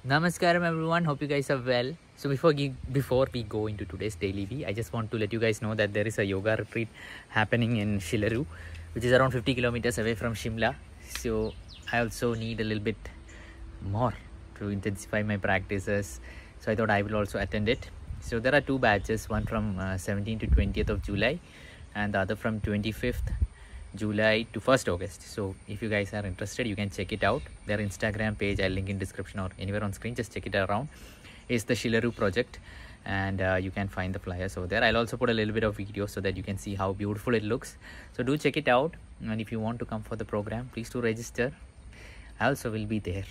Namaskaram everyone, hope you guys are well. So before we go into today's daily V, I just want to let you guys know that there is a yoga retreat happening in Shilaru, which is around 50 kilometers away from Shimla. So I also need a little bit more to intensify my practices. So I thought I will also attend it. So there are two batches, one from 17th to 20th of July and the other from 25th July to 1st August. So if you guys are interested, you can check it out. Their Instagram page I'll link in description or anywhere on screen. Just check it around. It's the Shilaru project, and you can find the flyers over there. I'll also put a little bit of video so that you can see how beautiful it looks. So do check it out, and if you want to come for the program, please do register. I also will be there.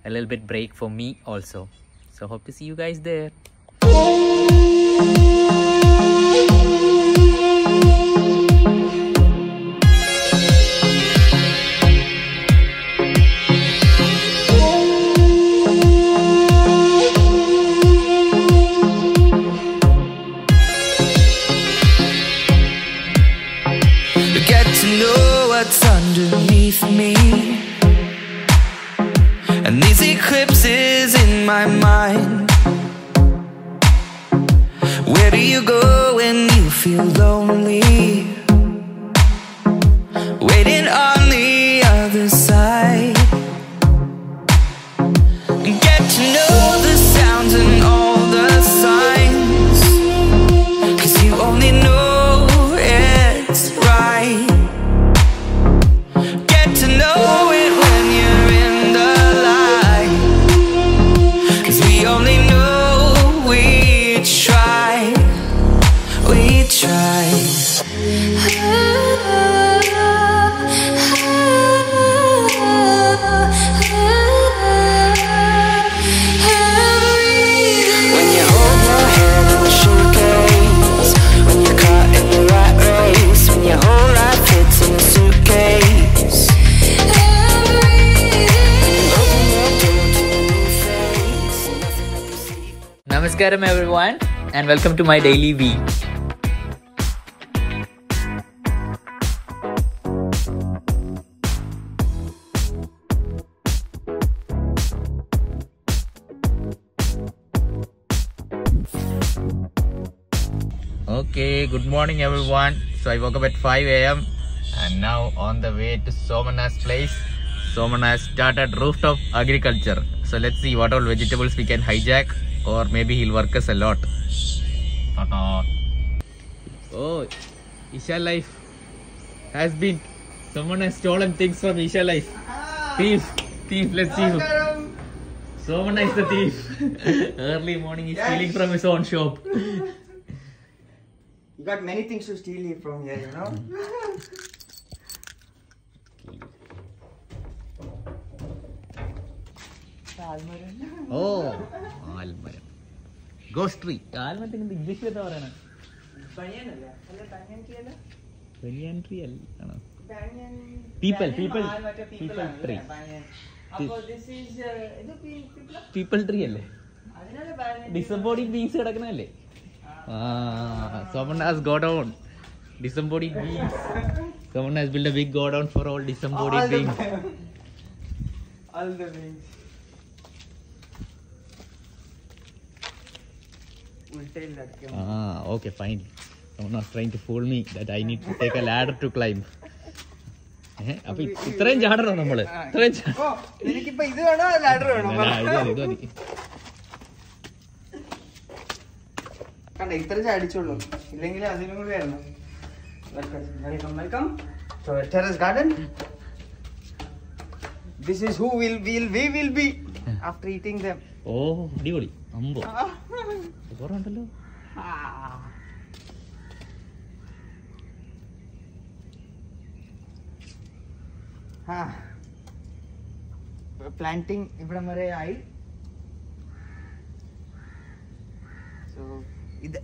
A little bit break for me also. So hope to see you guys there. What's underneath me, and these eclipses in my mind. Where do you go when you feel lonely? Waiting on the other side. Get to know the sounds and all the signs, 'cause you only know it's right. Know it when you're in the light, 'cause we only know we try. When you hold your head in the showcase, when you're caught in the rat race, when your whole life fits in a suitcase. Namaskaram everyone, and welcome to my daily V. Okay, good morning everyone. So I woke up at 5 a.m. and now on the way to Somana's place. Somana has started rooftop agriculture. So let's see what all vegetables we can hijack, or maybe he'll work us a lot. Oh, Isha Life has been... Someone has stolen things from Isha Life. Thief, let's see who. Somana is the thief. Early morning he's stealing from his own shop. You got many things to steal from here, you know. Oh, almaram. Ghost tree. Almaram in English le parayana. Banyan alla. Alla banyan tree alla. Banyan tree alla. Banyan. People tree. Appo this is people tree alle. Adinala banyan. Disembodied beings kidakkana alle. Someone has got on disembodied beings. Someone has built a big godown for all disembodied beings. All the beings. Okay, fine. Someone was trying to fool me that I need to take a ladder to climb. ഇത്രയും ചാടണോ നമ്മള്? എനിക്കിപ്പോ ഇത് വേണോ ladder വേണോ? കണ്ട ഇത്ര ചാടിച്ചോളൂ, ഇല്ലെങ്കിൽ അതിനും കൂടി വരണം. Welcome to terrace garden. This is who we will be after eating them. Oh, അടിപൊളി. അമ്പോ ഉണ്ടല്ലോ. പ്ലാന്റിങ് ഇവിടം വരെ ആയി. സോ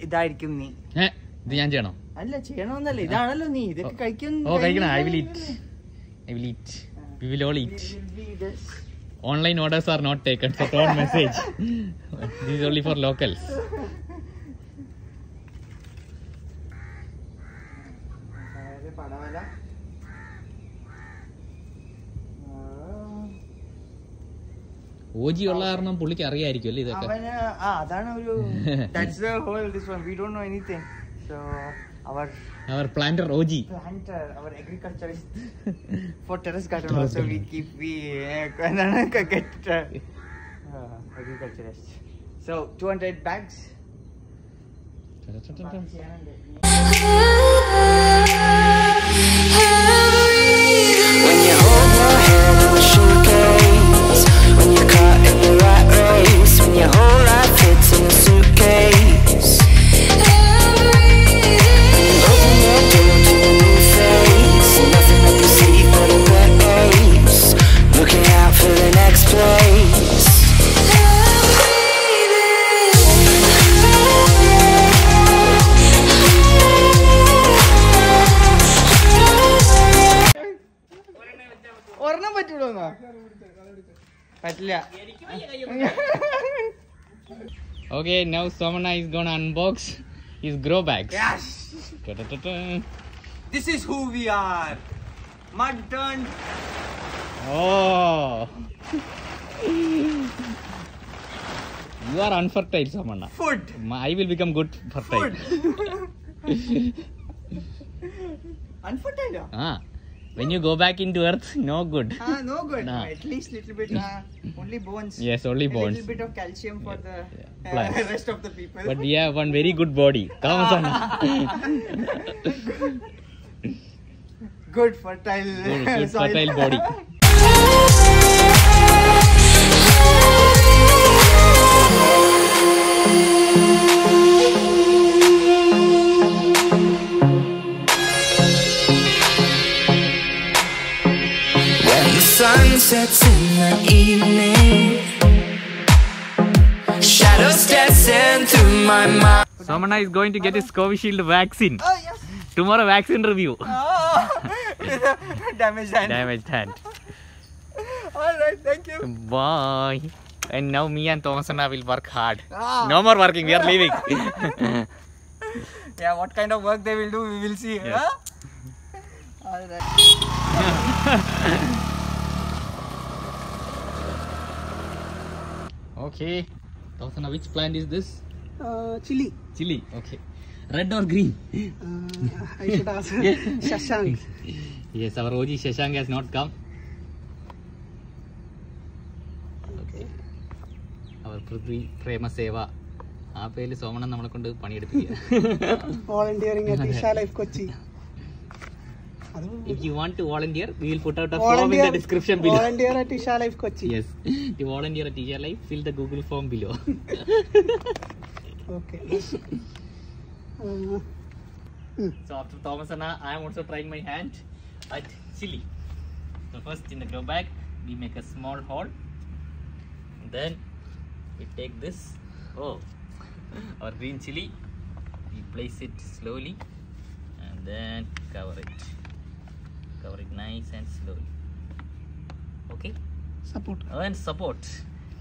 ഇതായിരിക്കും നീ. ഇത് ഞാൻ ചെയ്യണോ? അല്ല, ചെയ്യണമെന്നല്ല, ഇതാണല്ലോ നീ. ഇതൊക്കെ കഴിക്കും. കഴിക്കണം. I will eat. We will all eat. Online orders are not taken, so don't message. This is only for locals. ഓജി ഉള്ള കാരണം പുള്ളിക്ക് അറിയായിരിക്കും അല്ലേ ഇതൊക്കെ. അതാണ് ഒരു that's the whole this one we don't know anything. So our planter OG. Our agriculturist for terrace garden also we get agriculturist. So 200 bags. When you hold your head in a showcase, when you're caught in the rat race, when your whole life fits in a suitcase, open your door to a new face, nothing to perceive but a place, looking out for the next place. ഒരെണ്ണം പറ്റൂലോ? പറ്റില്ല. Okay, now Somana is gonna unbox his grow bags. Yes. This is who we are. Mud turned. Oh. You are unfertile, Somana. Food. I will become good fertile. Unfertile? When you go back into earth, no good. No good. Nah. At least little bit. Only bones. Yes, only bones. A little bit of calcium for the plants. rest of the people. But we have one very good body. Come on, Somana. Good fertile Good soil. fertile body. Sun sets in the evening, shadows dancing through my mind. Somana is going to get his Covishield vaccine. Oh yes. Tomorrow vaccine review. Damaged hand. Damaged hand. Alright, thank you. Bye. And now me and Thomasana will work hard. No more working, we are leaving. Yeah, what kind of work they will do, we will see. Yes. Alright. Okay. Thomasana, which plant is this? Chili. Chili. Okay. Red or green? I should ask Shashank. Yes, our OG Shashank has not come. Okay. Our Prithvi Prema Seva. ആ പേരിൽ സോമണ്ണൻ നമ്മളെ കൊണ്ട് പണിയെടുപ്പിക്കുക. Volunteering at Isha Life Kochi. If you want to volunteer, we will put out a form in the description below. Volunteer at Isha Life Kochi. Yes. To volunteer at Isha Life, fill the Google form below. Okay. So after Thomasana, I am also trying my hand at chili. So first in the grow bag, we make a small hole. Then we take this. Oh, our green chili. We place it slowly and then cover it. Cover it nice and slowly. Okay. Support. And support.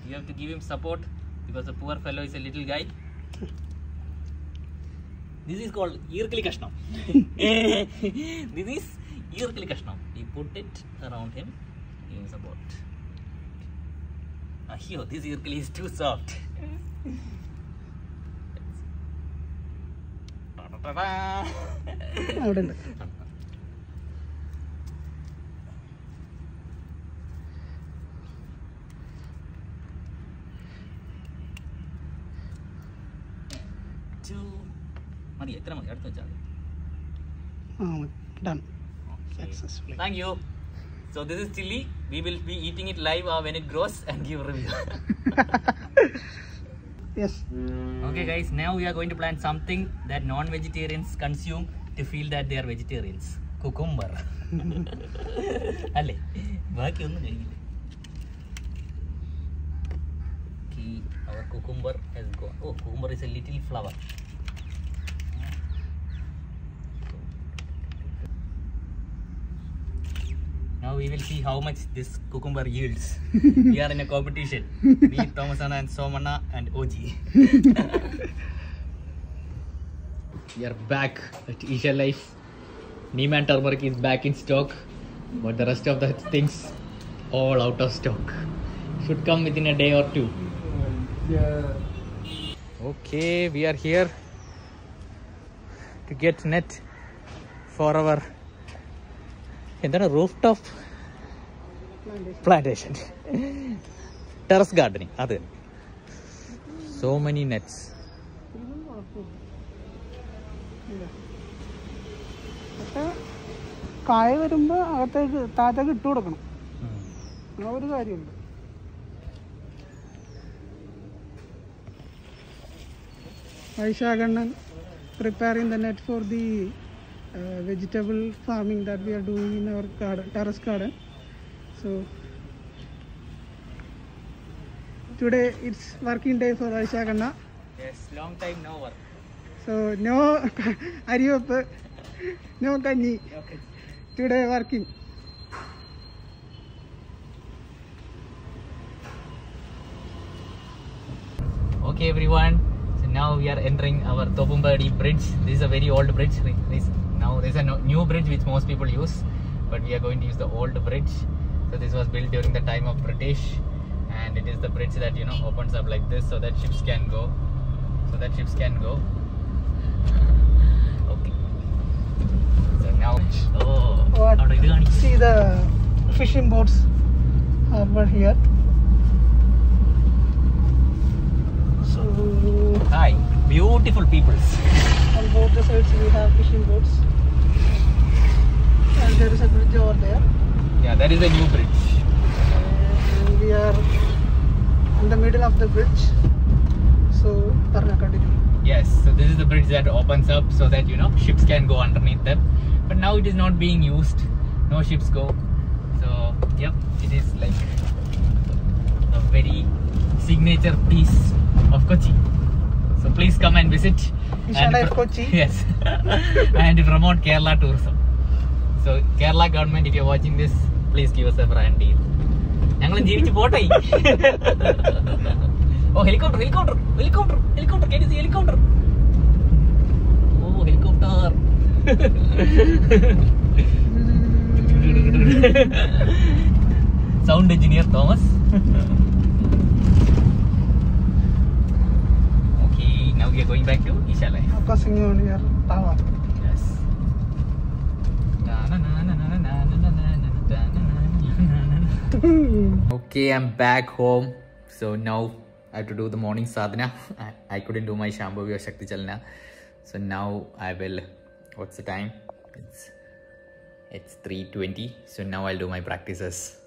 You have to give him support because the poor fellow is a little guy. This is called Irkali Kashnam. This is Irkali Kashnam. You put it around him, give him support. Here, this Irkali is too soft. മതി എത്ര മതി അടുത്ത് വെച്ചാൽ Done. Successfully. Thank you. So this is chili. We will be eating it live when it grows and give a review. Yes. Okay guys, now we are going to plant something that non-vegetarians consume to feel that they are vegetarians. Cucumber. അല്ലേ ബാക്കി ഒന്നും കഴിക്കില്ല. Okay, our cucumber has gone. Oh, cucumber is a little flower. Now we will see how much this cucumber yields. We are in a competition. Me, Thomasana and Somana and OG. We are back at Isha Life. Neem and turmeric is back in stock. But the rest of the things all out of stock. should come within a day or two. Yeah. Okay, we are here to get net for our rooftop plantation. Terrace gardening. So many nets. കായ വരുമ്പോൾ അകത്തേക്ക് താഴത്തേക്ക് ഇട്ട് കൊടുക്കണം. ആ ഒരു കാര്യമുണ്ട്. Aisha preparing the net for the vegetable farming that we are doing in our garden, terrace garden. So today it's working day for Aisha Ganna. Yes, long time no work. So no ariyoppu, no kanni. Okay. Today working. Okay everyone, so now we are entering our Topumbadi bridge. This is a very old bridge. Now there's a new bridge which most people use, but we are going to use the old bridge. So this was built during the time of British, and it is the bridge that opens up like this so that ships can go. Okay. So now, See the fishing boats over here. So hi, beautiful peoples. on both the sides we have fishing boats, and there is a bridge over there. Yeah, that is a new bridge. And we are in the middle of the bridge. So continue. Yes, so this is the bridge that opens up so that ships can go underneath them. But now it is not being used. No ships go. So yep, it is like a very signature piece of Kochi. So please come and visit. Ishala of Kochi. Yes, and promote Kerala tourism. So Kerala government, if you are watching this, please give us a brand deal. Oh, helicopter! Can you see helicopter? Oh, helicopter! Sound engineer Thomas. Okay, now we are going back to Ishala. Focusing on your tower. Yes. Okay, I'm back home. So now I have to do the morning sadhana. I couldn't do my Shambhavi or Shakti Chalana. So now I will, what's the time? It's 3:20. So now I'll do my practices.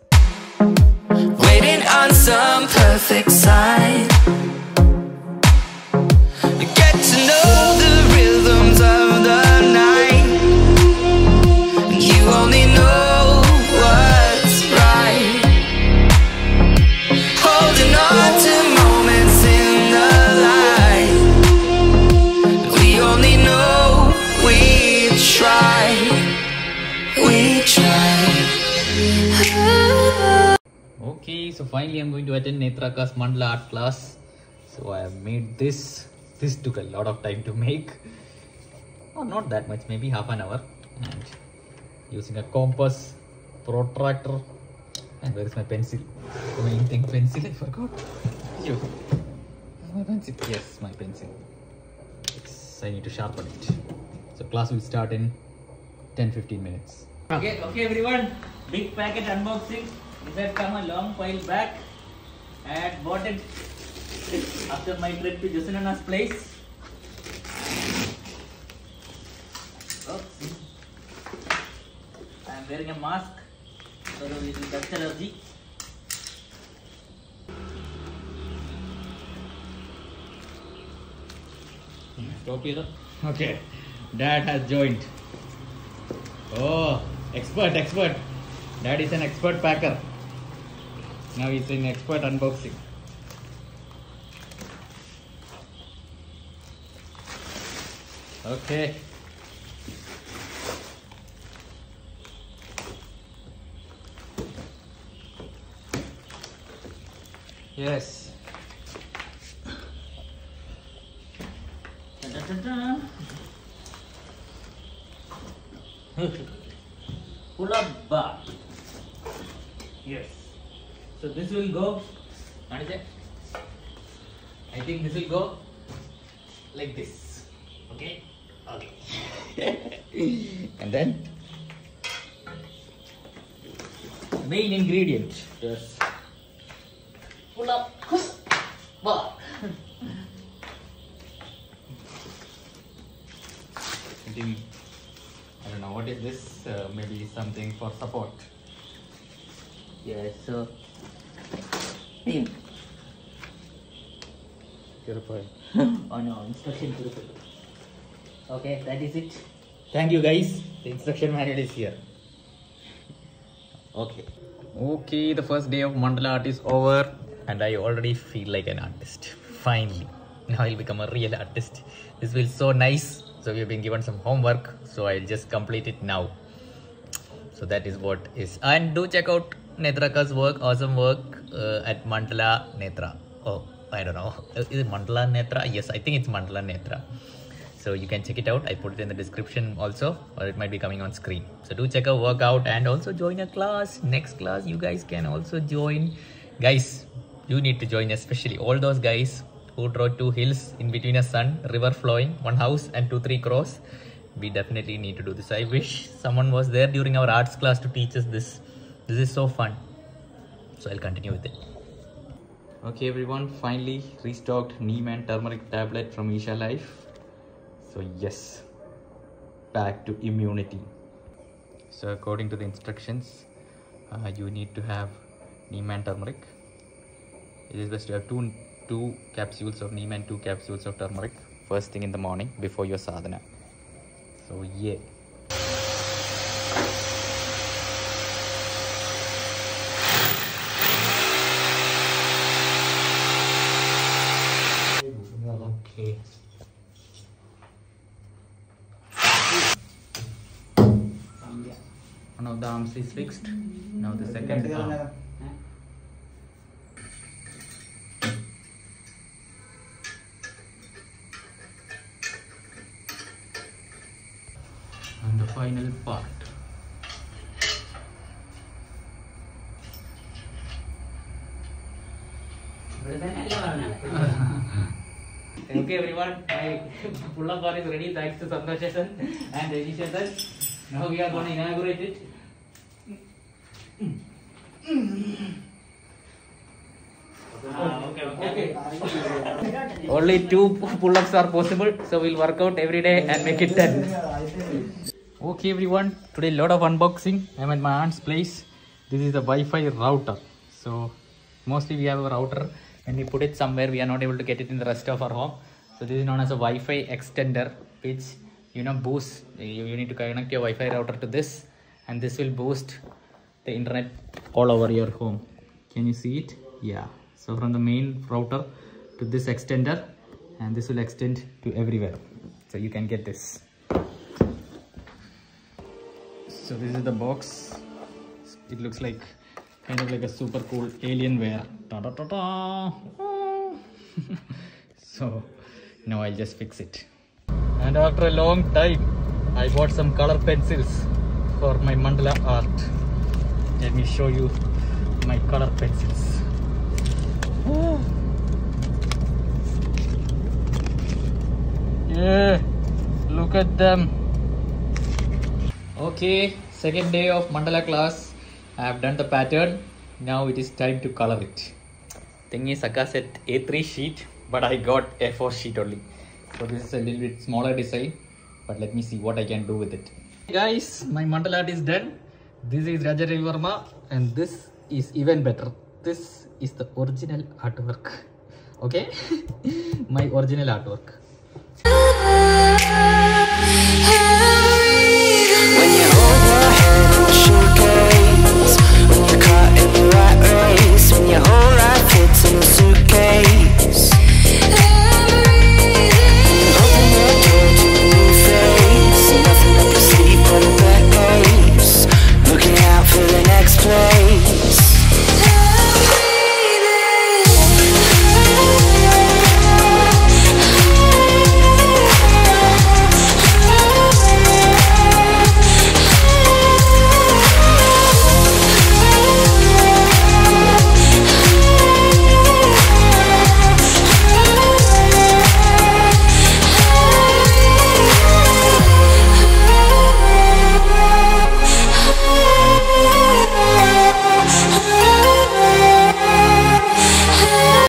Waiting on some perfect sign. Get to know the rhythms of the night. You only know what's right. Holding on to moments in the light. We only know we try. We try. Okay, so finally I'm going to attend Netraka's Mandala art class. So I have made this. This took a lot of time to make. Oh, not that much, maybe half an hour. And using a compass, protractor. And where is my pencil? The main thing, pencil, I forgot. Where's my pencil? Yes, my pencil. Yes, I need to sharpen it. So class will start in 10-15 minutes. Okay everyone, big packet unboxing. This had come a long while back. I had bought it after my trip to Josunana's place. Oops. I am wearing a mask so that it will dust allergy. Stop here. Okay, Dad has joined. Oh, expert. Dad is an expert packer. Now he's in expert unboxing. Okay. Yes. Pull up bar. Yes. So this will go I think this will go like this. Okay? Okay. And then main ingredient. Just pull up. Bar. I don't know what is this. Maybe something for support. Yeah. So. Oh no, instruction. Okay, that is it. Thank you guys. The instruction manual is here. Okay, the first day of mandala art is over and I already feel like an artist. Finally. Now I'll become a real artist. This feels so nice. So we have been given some homework. So I'll just complete it now. So that is what is. And do check out Netraka's work. Awesome work at Mandala Netra. Oh, I don't know. Is it Mandala Netra? Yes, I think it's Mandala Netra. So you can check it out. I put it in the description also, or it might be coming on screen. So do check out work out and also join a class. Next class you guys can also join. Guys, you need to join, especially all those guys who draw 2 hills in between a sun, river flowing, 1 house and 2-3 crows. We definitely need to do this. I wish someone was there during our arts class to teach us this. This is so fun. So I'll continue with it. Okay everyone, finally restocked neem and turmeric tablet from Isha Life. So yes, back to immunity. So according to the instructions, you need to have neem and turmeric. It is best to have two capsules of neem and 2 capsules of turmeric first thing in the morning before your sadhana. So yeah. Okay. One of the arms is fixed. Now the second arm. And the final part. Okay everyone, my pull-up bar is ready thanks to Santosh and Regisha. Now we are going to inaugurate it. Okay. Only 2 pull-ups are possible, so we'll work out every day and make it 10. Okay everyone, today lot of unboxing. I'm at my aunt's place. This is the Wi-Fi router. So mostly we have a router and we put it somewhere, we are not able to get it in the rest of our home. So this is known as a Wi-Fi extender, which boosts. You need to connect your Wi-Fi router to this and this will boost the internet all over your home. Can you see it? Yeah. So from the main router to this extender, and this will extend to everywhere. So you can get this. So this is the box. It looks like kind of like a super cool Alienware. Ta -da -ta -ta. So now I'll just fix it. And after a long time, I bought some color pencils for my mandala art. Let me show you my color pencils. Yeah, look at them. Okay, second day of mandala class. I have done the pattern. Now it is time to color it. Thing is, Akka said A3 sheet, but I got A4 sheet only. So this is a little bit smaller design, but let me see what I can do with it. Hey guys, my mandala art is done. This is Raja Ravi Verma, and this is even better. This is the original artwork. Okay, my original artwork.